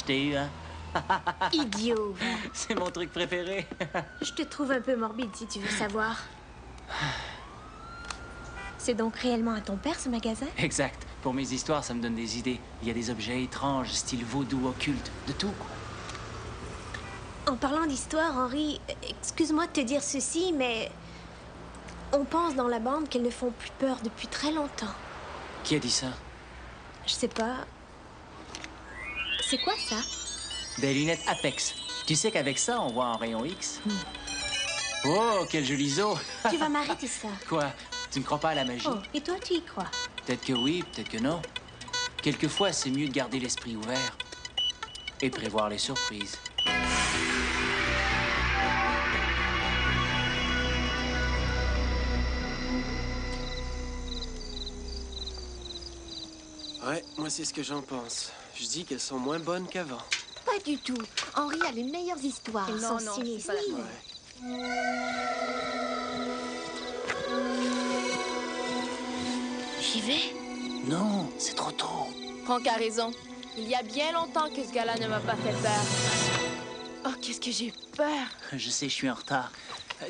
t'ai eu, hein? Idiot. C'est mon truc préféré. Je te trouve un peu morbide si tu veux savoir. C'est donc réellement à ton père, ce magasin? Exact. Pour mes histoires, ça me donne des idées. Il y a des objets étranges, style vaudou, occulte, de tout, quoi. En parlant d'histoire, Henri, excuse-moi de te dire ceci, mais... on pense dans la bande qu'elles ne font plus peur depuis très longtemps. Qui a dit ça? Je sais pas... C'est quoi, ça? Des lunettes Apex. Tu sais qu'avec ça, on voit en rayon X? Oh, quel joli zoo! Tu vas m'arrêter ça. Quoi? Tu ne crois pas à la magie? Oh, et toi, tu y crois? Peut-être que oui, peut-être que non. Quelquefois, c'est mieux de garder l'esprit ouvert et prévoir les surprises. Ouais, moi c'est ce que j'en pense. Je dis qu'elles sont moins bonnes qu'avant. Pas du tout. Henri a les meilleures histoires. Elles sont sinistres. Ouais. J'y vais. Non, c'est trop tôt. Franck a raison. Il y a bien longtemps que ce gars-là ne m'a pas fait peur. Oh, qu'est-ce que j'ai peur. Je sais, je suis en retard.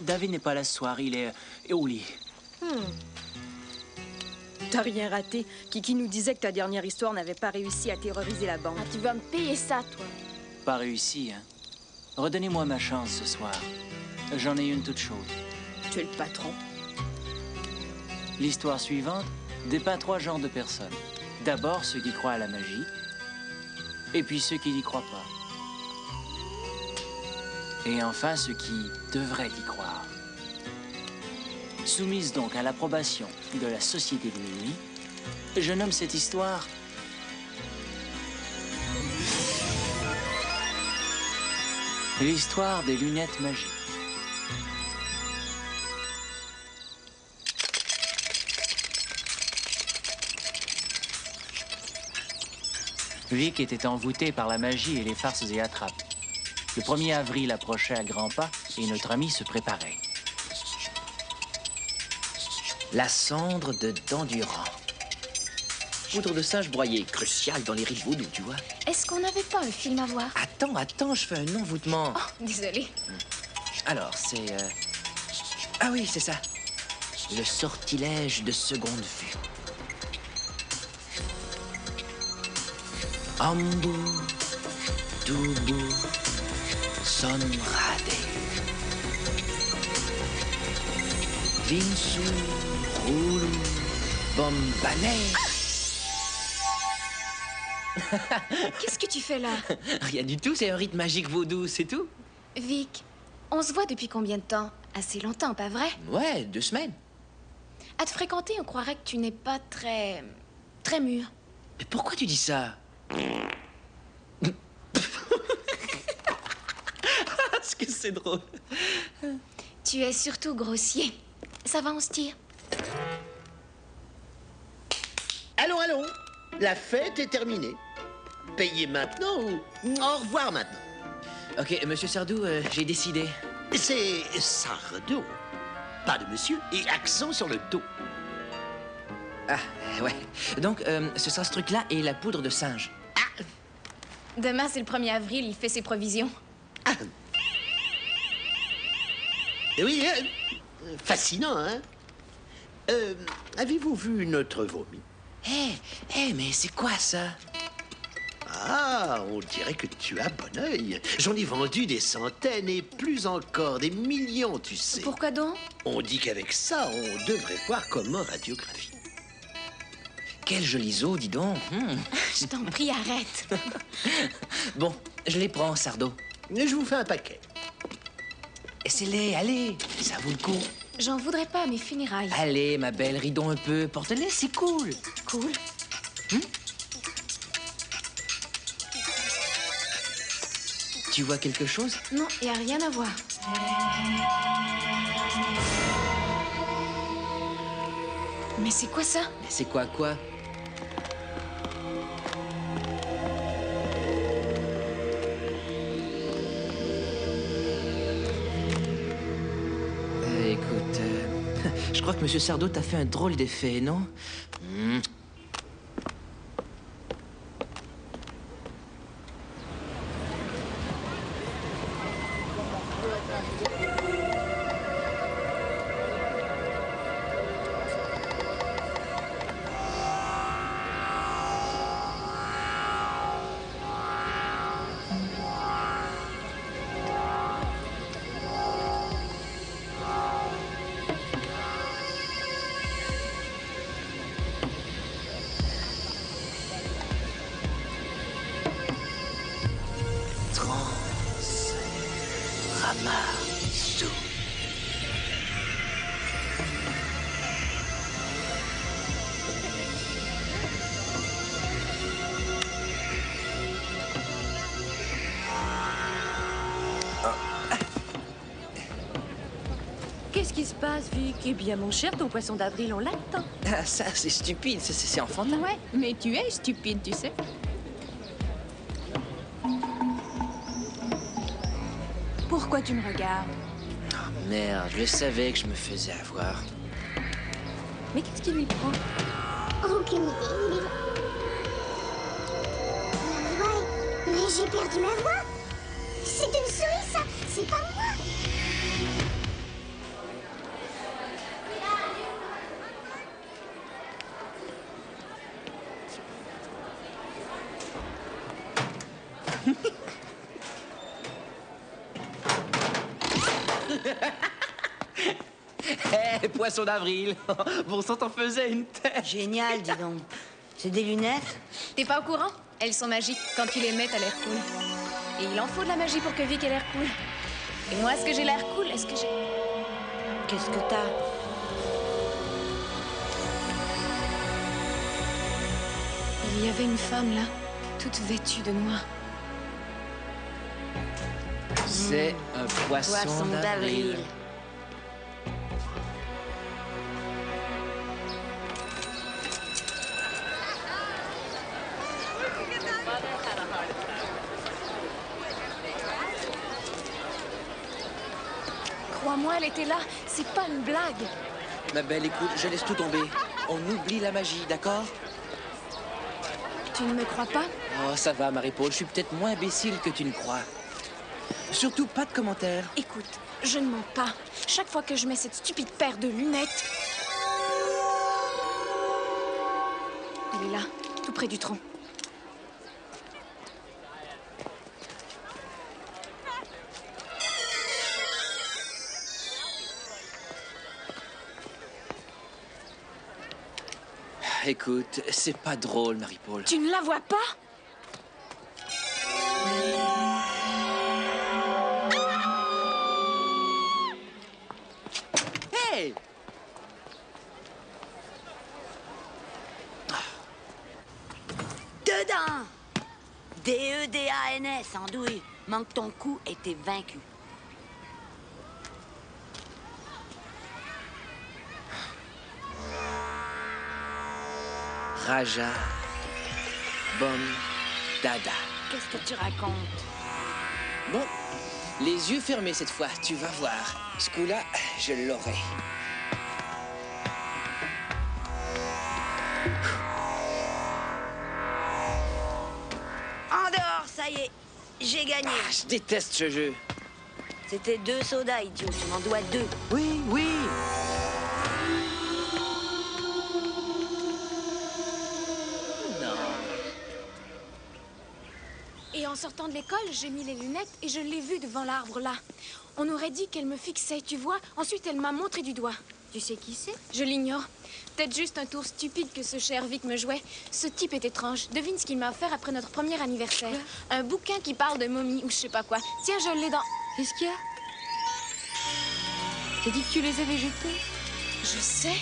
David n'est pas là ce soir, il est au lit. T'as rien raté. Kiki nous disait que ta dernière histoire n'avait pas réussi à terroriser la bande. Ah, tu vas me payer ça, toi. Pas réussi, hein? Redonnez-moi ma chance ce soir. J'en ai une toute chaude. Tu es le patron. L'histoire suivante dépeint 3 genres de personnes. D'abord, ceux qui croient à la magie, et puis ceux qui n'y croient pas. Et enfin, ceux qui devraient y croire. Soumise donc à l'approbation de la Société de Minuit, je nomme cette histoire l'histoire des lunettes magiques. Vic était envoûté par la magie et les farces et attrapes. Le 1er avril approchait à grands pas et notre ami se préparait. La cendre de Dandurand. Poudre de singe broyée, crucial dans les rites vaudou, tu vois. Est-ce qu'on n'avait pas un film à voir? Attends, je fais un envoûtement. Oh, désolée. Alors, c'est... Ah oui, c'est ça. Le sortilège de seconde vue. Ambu, Dubu, Sonrade. Vinsu, Rulu, Bombane. Qu'est-ce que tu fais là? Rien du tout, c'est un rite magique vaudou, c'est tout. Vic, on se voit depuis combien de temps? Assez longtemps, pas vrai? Ouais, 2 semaines. À te fréquenter, on croirait que tu n'es pas très mûr. Mais pourquoi tu dis ça? Est-ce que c'est drôle? Tu es surtout grossier. Ça va, on se tire? Allons, allons. La fête est terminée. Payez maintenant ou au revoir maintenant. Ok, monsieur Sardou, j'ai décidé. C'est Sardo. Pas de monsieur et accent sur le dos. Ah, ouais. Donc, ce sera ce truc-là et la poudre de singe. Demain, c'est le 1er avril, il fait ses provisions. Oui, fascinant, hein? Avez-vous vu notre vomi? Hé, mais c'est quoi ça? Ah, on dirait que tu as bon œil. J'en ai vendu des centaines et plus encore, des millions, tu sais. Pourquoi donc? On dit qu'avec ça, on devrait voir comme en radiographie. Quel joli zoo, dis donc. Je t'en prie, arrête. Bon, je les prends, Sardo. Je vous fais un paquet. Essaie-les, allez, ça vaut le coup. J'en voudrais pas à mes funérailles. Allez, ma belle, ridons un peu. Porte-les, c'est cool. Cool. Tu vois quelque chose? Non, y a rien à voir. Mais c'est quoi ça? Mais c'est quoi? Écoute, je crois que Monsieur Sardo t'a fait un drôle d'effet, non? passe, Vic? Eh bien, mon cher, ton poisson d'avril, on l'attend. Ah, ça, c'est stupide, c'est enfantin. Ouais, mais tu es stupide, tu sais. Pourquoi tu me regardes? Merde, je savais que je me faisais avoir. Mais qu'est-ce qui lui prend? Aucune idée, il est... Ouais, mais j'ai perdu ma voix. C'est une souris, ça. C'est pas moi. Hé, poisson d'avril. Bon sang, t'en faisais une tête. Génial, dis donc. C'est des lunettes? T'es pas au courant? Elles sont magiques. Quand tu les mets, t'as l'air cool. Et il en faut de la magie pour que Vic ait l'air cool. Et moi, est-ce que j'ai l'air cool? Est-ce que j'ai... Qu'est-ce que t'as? Il y avait une femme là, toute vêtue de noir. C'est un poisson d'avril. Crois-moi, elle était là. C'est pas une blague. Ma belle, écoute, je laisse tout tomber. On oublie la magie, d'accord? Tu ne me crois pas? Oh, ça va, Marie-Paul, je suis peut-être moins imbécile que tu ne crois. Surtout, pas de commentaires. Écoute, je ne mens pas. Chaque fois que je mets cette stupide paire de lunettes... Elle est là, tout près du tronc. Écoute, c'est pas drôle, Marie-Paul. Tu ne la vois pas? Hey! Dedans! D-E-D-A-N-S, andouille. Manque ton coup et t'es vaincu. Raja. Bom. Dada. Qu'est-ce que tu racontes? Bon, les yeux fermés cette fois, tu vas voir. Ce coup-là, je l'aurai. En dehors, ça y est. J'ai gagné. Ah, je déteste ce jeu. C'était 2 sodas, idiot. Tu m'en dois 2. Oui, oui. Et en sortant de l'école, j'ai mis les lunettes et je l'ai vue devant l'arbre là. On aurait dit qu'elle me fixait, tu vois. Ensuite, elle m'a montré du doigt. Tu sais qui c'est? Je l'ignore. Peut-être juste un tour stupide que ce cher Vic me jouait. Ce type est étrange. Devine ce qu'il m'a offert après notre premier anniversaire. Un bouquin qui parle de momies ou je sais pas quoi. Tiens, je l'ai dans... Qu'est-ce qu'il y a? T'as dit que tu les avais jetés? Je sais.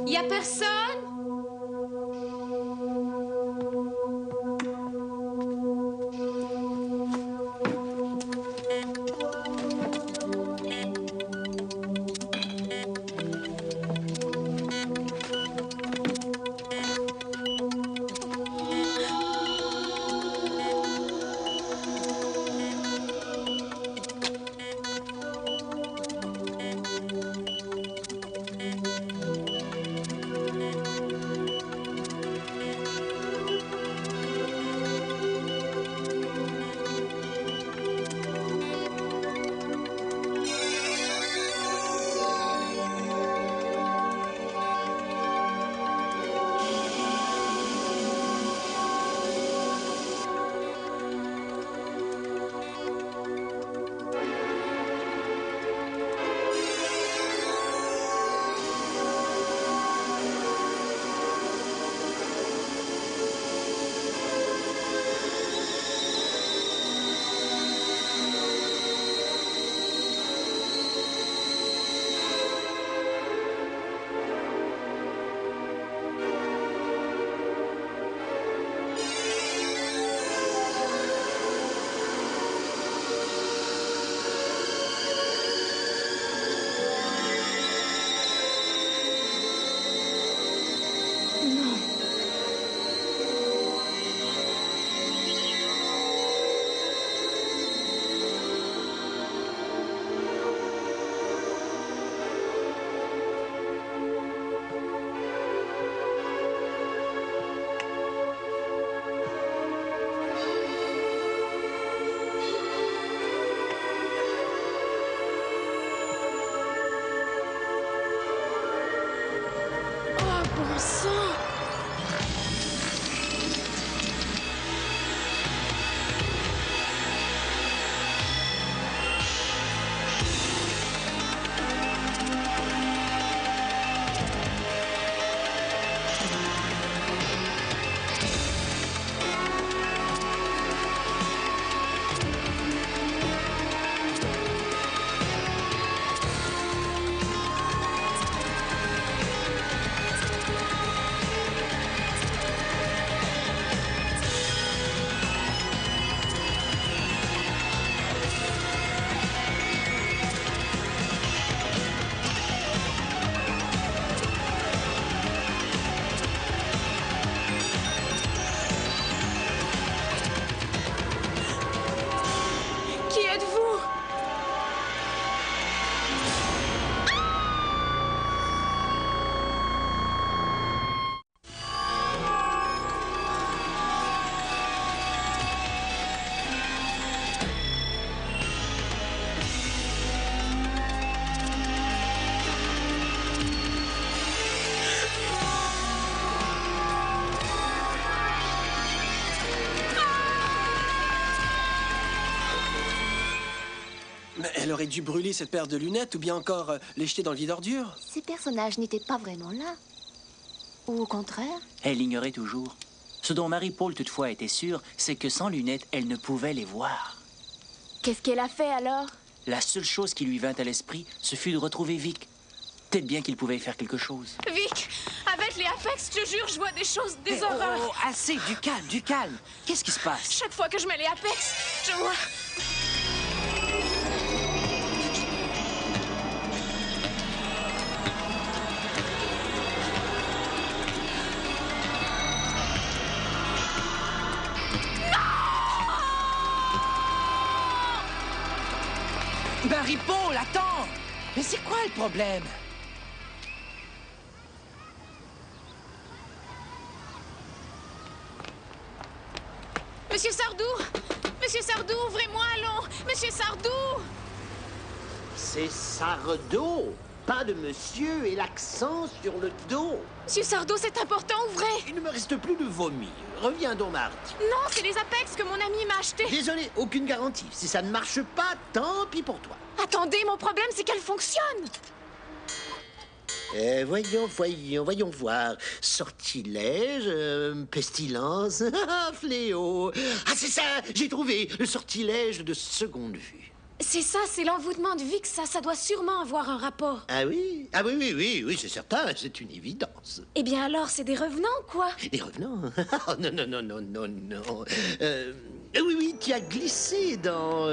Y a personne? Mais elle aurait dû brûler cette paire de lunettes ou bien encore les jeter dans le vide ordure. Ces personnages n'étaient pas vraiment là. Ou au contraire? Elle l'ignorait toujours. Ce dont Marie-Paul toutefois était sûre, c'est que sans lunettes, elle ne pouvait les voir. Qu'est-ce qu'elle a fait alors? La seule chose qui lui vint à l'esprit, ce fut de retrouver Vic. Peut-être bien qu'il pouvait y faire quelque chose. Vic, avec les Apex, je te jure, je vois des choses, des horreurs. Oh, assez, du calme, du calme. Qu'est-ce qui se passe? Chaque fois que je mets les Apex, je vois... Marie-Paul, attends! Mais c'est quoi le problème? Monsieur Sardou! Monsieur Sardou, ouvrez-moi, allons! Monsieur Sardou! C'est Sardo, pas de monsieur et l'accent sur le dos. Monsieur Sardou, c'est important, ouvrez! Il ne me reste plus de vomi. Reviens donc mardi. Non, c'est les Apex que mon ami m'a achetés. Désolé, aucune garantie. Si ça ne marche pas, tant pis pour toi. Attendez, mon problème, c'est qu'elle fonctionne. Voyons voir. Sortilège, pestilence, fléau. Ah, c'est ça, j'ai trouvé le sortilège de seconde vue. C'est ça, c'est l'envoûtement de Vic, ça doit sûrement avoir un rapport. Ah oui? Ah oui, c'est certain, c'est une évidence. Eh bien alors, c'est des revenants, quoi. Des revenants? Oh, non. Oui, tu as glissé dans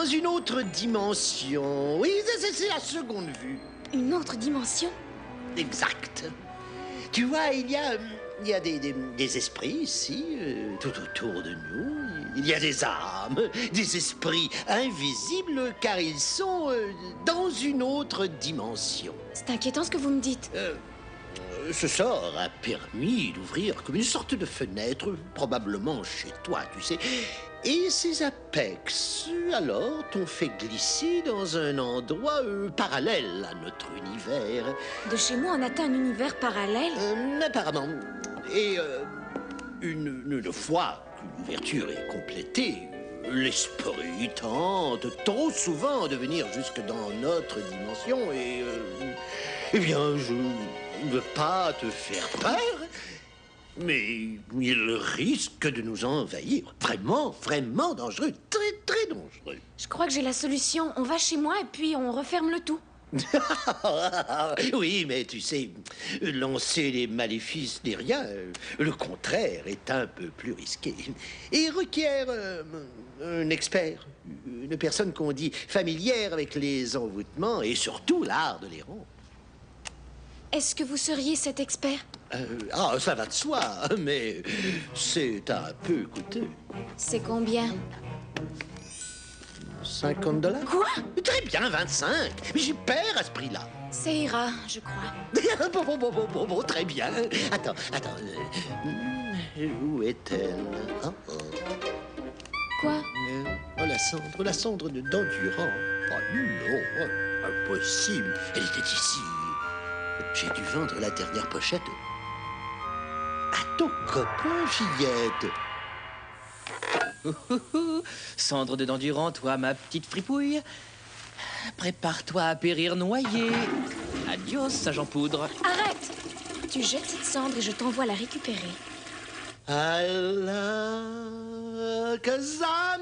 une autre dimension. Oui, c'est la seconde vue. Une autre dimension? Exact. Tu vois, il y a des esprits ici, tout autour de nous. Il y a des âmes, des esprits invisibles, car ils sont dans une autre dimension. C'est inquiétant ce que vous me dites. Ce sort a permis d'ouvrir comme une sorte de fenêtre, probablement chez toi, tu sais. Et ces Apex, alors, t'ont fait glisser dans un endroit parallèle à notre univers. De chez moi, on atteint un univers parallèle? Apparemment. Et une fois qu'une ouverture est complétée, l'esprit tente trop souvent de venir jusque dans notre dimension et... eh bien, je ne veux pas te faire peur, mais il risque de nous envahir. Vraiment dangereux. Très dangereux. Je crois que j'ai la solution. On va chez moi et puis on referme le tout. Oui, mais tu sais, lancer les maléfices n'est rien. Le contraire est un peu plus risqué. Et requiert un expert. Une personne qu'on dit familière avec les envoûtements et surtout l'art de les rompre. Est-ce que vous seriez cet expert? Ça va de soi, mais c'est un peu coûteux. C'est combien? 50 $? Quoi? Très bien, 25. Mais j'ai peur à ce prix-là. Ça ira, je crois. Bon, très bien. Attends. Où est-elle? Quoi? La cendre de d'endurant. Oh non, impossible. Elle était ici. J'ai dû vendre la dernière pochette. À ton copain, fillette. Cendre de Dandurand, toi, ma petite fripouille. Prépare-toi à périr noyé. Adios, agent poudre. Arrête! Tu jettes cette cendre et je t'envoie la récupérer. Allah Kazam.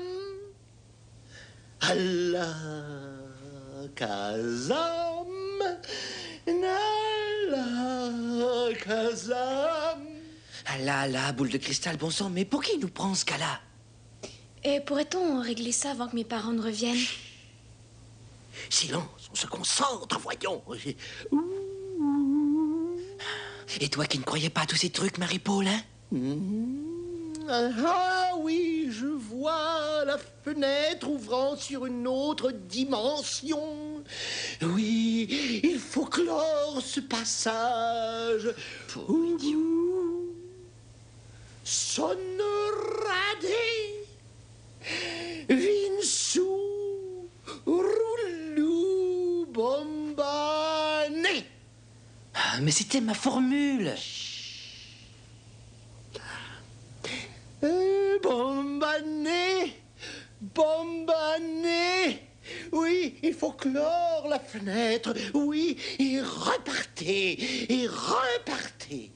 Allah Kazam. Allah Kazam. Ah là, boule de cristal, bon sang, mais pour qui il nous prend ce cas-là? Et pourrait-on régler ça avant que mes parents ne reviennent? Silence, on se concentre, voyons. Et toi qui ne croyais pas à tous ces trucs, Marie-Paul, hein? Ah oui, je vois la fenêtre ouvrant sur une autre dimension. Oui, il faut clore ce passage. Pauvre idiot. Sonorade Vinsu Roulou Bombane. Ah, mais c'était ma formule. Bombane. Oui, Oui, il faut clore la fenêtre. Oui, et repartez. Et repartez.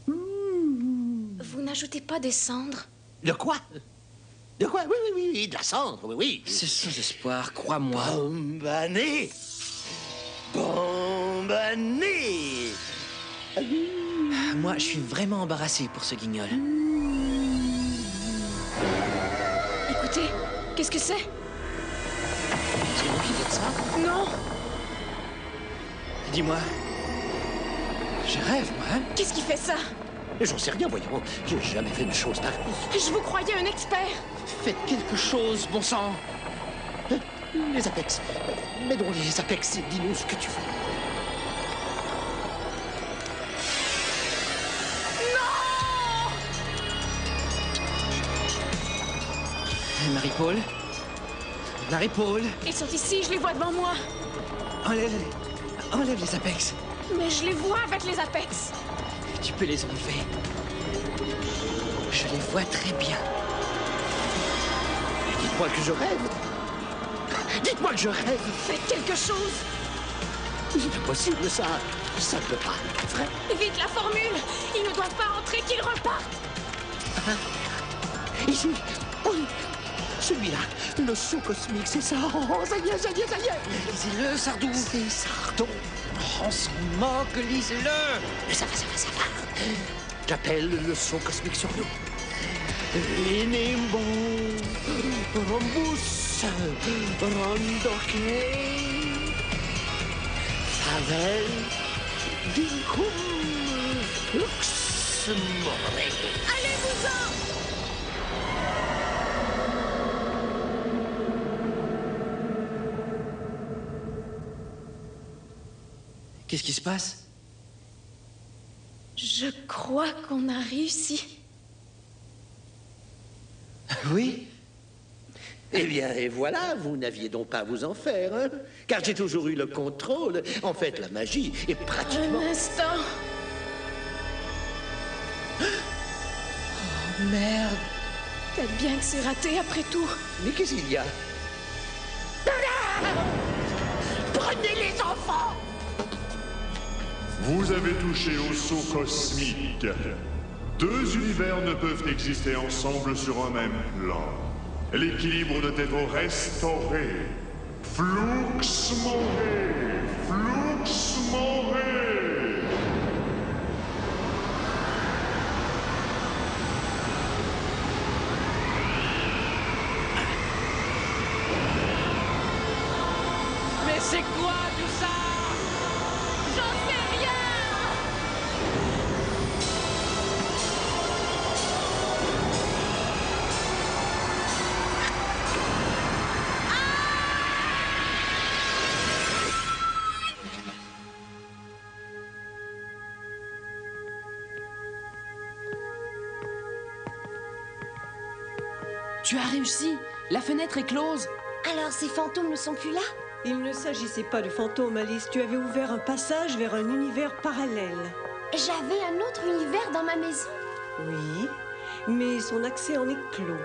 Vous n'ajoutez pas des cendres? De quoi? De quoi? Oui, de la cendre, oui. C'est sans espoir, crois-moi. Bombané. Bombané. Moi, je suis vraiment embarrassé pour ce guignol. Écoutez, qu'est-ce que c'est? C'est vous qui faites ça? Non! Dis-moi. Je rêve, moi, hein? Qu'est-ce qui fait ça? J'en sais rien, voyons. J'ai jamais fait une chose pareille. Je vous croyais un expert! Faites quelque chose, bon sang! Les Apex. Mais non, les Apex, dis-nous ce que tu veux. Marie-Paul? Marie-Paul? Ils sont ici, je les vois devant moi. Enlève les Apex. Mais je les vois avec les Apex. Tu peux les enlever. Je les vois très bien. Dites-moi que je rêve. Dites-moi que je rêve. Faites quelque chose. C'est impossible, ça. Ça ne peut pas être vrai. Vite la formule. Ils ne doivent pas entrer, qu'ils repartent. Ici. Oui. Celui-là, le saut cosmique, c'est ça. Oh, ça y est. Lisez-le, Sardou. C'est Sardon. On s'en moque, lisez-le. Mais ça va. J'appelle le saut cosmique sur nous. Enemo, Rombus, Rondoke, Favel, Dinkum, Lux, More. Allez-vous-en! Qu'est-ce qui se passe? Je crois qu'on a réussi. Oui? Eh bien, et voilà, vous n'aviez donc pas à vous en faire, hein? Car j'ai toujours eu le contrôle. En fait, la magie est pratiquement... Un instant. Oh, merde. Peut-être bien que c'est raté après tout. Mais qu'est-ce qu'il y a? Prenez les enfants! Vous avez touché au saut cosmique. Deux univers ne peuvent exister ensemble sur un même plan. L'équilibre doit être restauré. Flux More! Flux More! Mais c'est quoi tout ça? J'en sais rien! Tu as réussi. La fenêtre est close. Alors ces fantômes ne sont plus là? Il ne s'agissait pas de fantômes, Alice. Tu avais ouvert un passage vers un univers parallèle. J'avais un autre univers dans ma maison? Oui, mais son accès en est clos.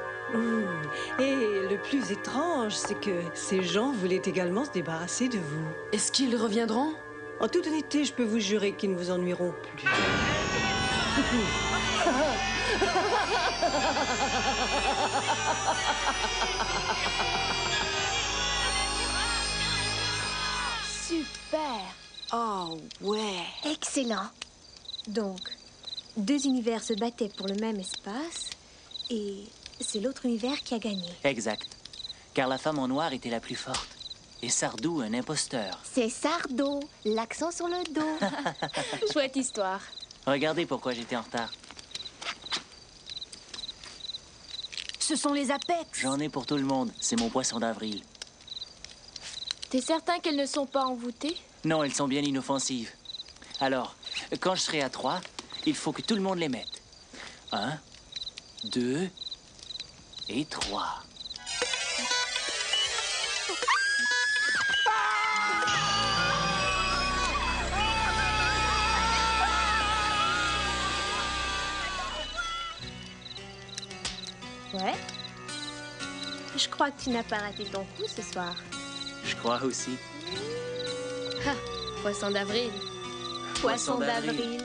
Et le plus étrange, c'est que ces gens voulaient également se débarrasser de vous. Est-ce qu'ils reviendront? En toute honnêteté, je peux vous jurer qu'ils ne vous ennuieront plus. Super! Oh, ouais! Excellent. Donc, deux univers se battaient pour le même espace, et c'est l'autre univers qui a gagné. Exact. Car la femme en noir était la plus forte. Et Sardou, un imposteur. C'est Sardo, l'accent sur le dos. Chouette histoire. Regardez pourquoi j'étais en retard. Ce sont les Apex! J'en ai pour tout le monde. C'est mon poisson d'avril. T'es certain qu'elles ne sont pas envoûtées? Non, elles sont bien inoffensives. Alors, quand je serai à 3, il faut que tout le monde les mette. 1, 2 et 3. Ouais. Je crois que tu n'as pas raté ton coup ce soir. Je crois aussi. Ah, poisson d'avril. Poisson d'avril.